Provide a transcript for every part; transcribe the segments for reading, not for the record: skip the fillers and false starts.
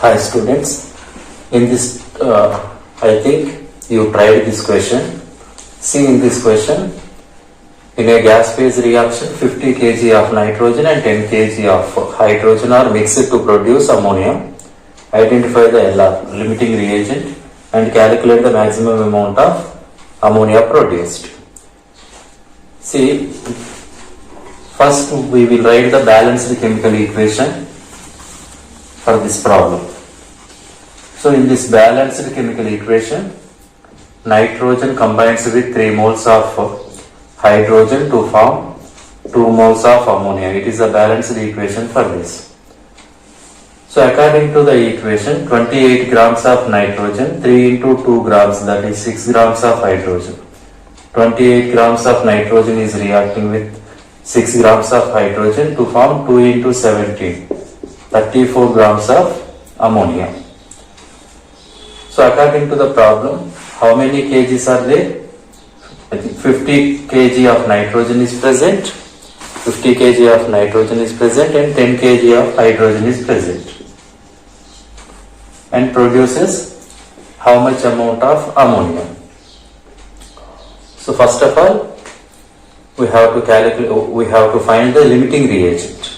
Hi students, in this I think you tried this question. See, in this question, in a gas phase reaction 50 kg of nitrogen and 10 kg of hydrogen are mixed to produce ammonia. Identify the LR, limiting reagent, and calculate the maximum amount of ammonia produced. See, first we will write the balanced chemical equation for this problem. So in this balanced chemical equation, nitrogen combines with 3 moles of hydrogen to form 2 moles of ammonia. It is a balanced equation for this. So according to the equation, 28 grams of nitrogen, 3 into 2 grams, that is 6 grams of hydrogen. 28 grams of nitrogen is reacting with 6 grams of hydrogen to form 2 into 17, 34 grams of ammonia. So according to the problem, how many kgs are there? I think 50 kg of nitrogen is present, 50 kg of nitrogen is present and 10 kg of hydrogen is present, and produces how much amount of ammonia. So first of all, we have to calculate, we have to find the limiting reagent.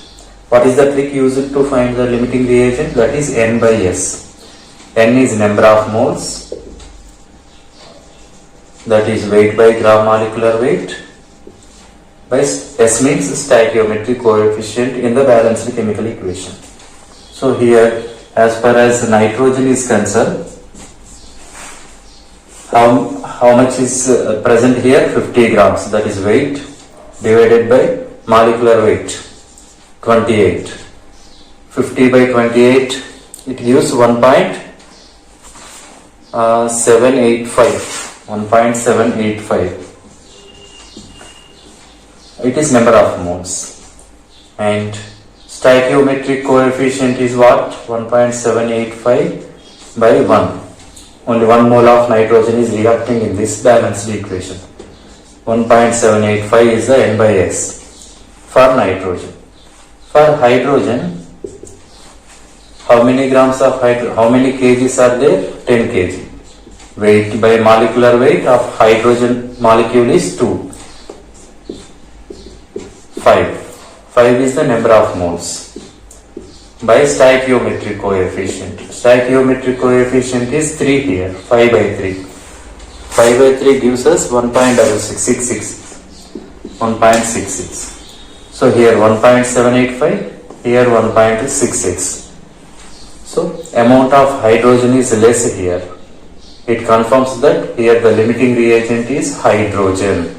What is the trick used to find the limiting reagent? That is N by S. N is number of moles, that is weight by gram molecular weight, by S means stoichiometric coefficient in the balanced chemical equation. So here, as far as nitrogen is concerned, how much is present here? 50 grams, that is weight, divided by molecular weight, 28. 50 by 28, it gives 1.785. 1.785. It is number of moles. And stoichiometric coefficient is what? 1.785 by 1. Only 1 mole of nitrogen is reacting in this balanced equation. 1.785 is the N by S for nitrogen. For hydrogen, how many grams of hydrogen, how many kgs are there? 10 kg. Weight by molecular weight of hydrogen molecule is 2. 5. 5 is the number of moles. By stoichiometric coefficient. Stoichiometric coefficient is 3 here, 5 by 3. 5 by 3 gives us 1.66. So here 1.785, here 1.66. So amount of hydrogen is less here. It confirms that here the limiting reagent is hydrogen.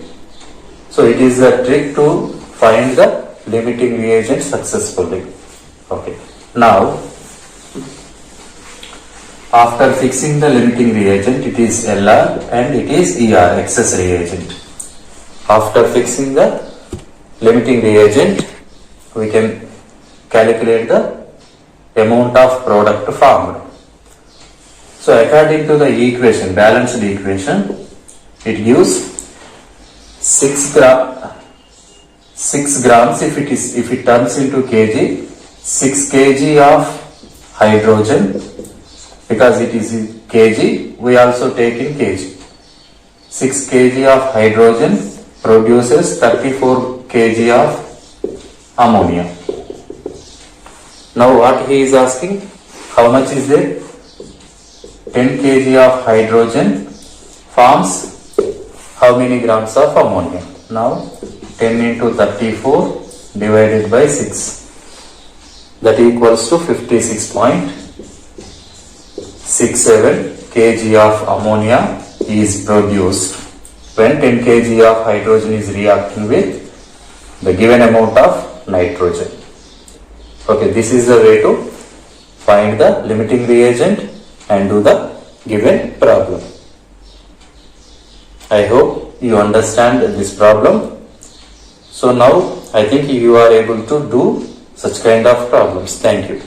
So it is a trick to find the limiting reagent successfully. Okay. Now, after fixing the limiting reagent, it is LR and it is ER, excess reagent. After fixing the limiting reagent, we can calculate the amount of product formed. So according to the equation, balanced equation, it gives 6 grams if it turns into kg, 6 kg of hydrogen, because it is in kg, we also take in kg. 6 kg of hydrogen produces 34 kg of ammonia. Now what he is asking, how much is there? 10 kg of hydrogen forms how many grams of ammonia? Now 10 into 34 divided by 6, that equals to 56.67 kg of ammonia is produced when 10 kg of hydrogen is reacting with the given amount of nitrogen. Okay, this is the way to find the limiting reagent and do the given problem. I hope you understand this problem. So now I think you are able to do such kind of problems. Thank you.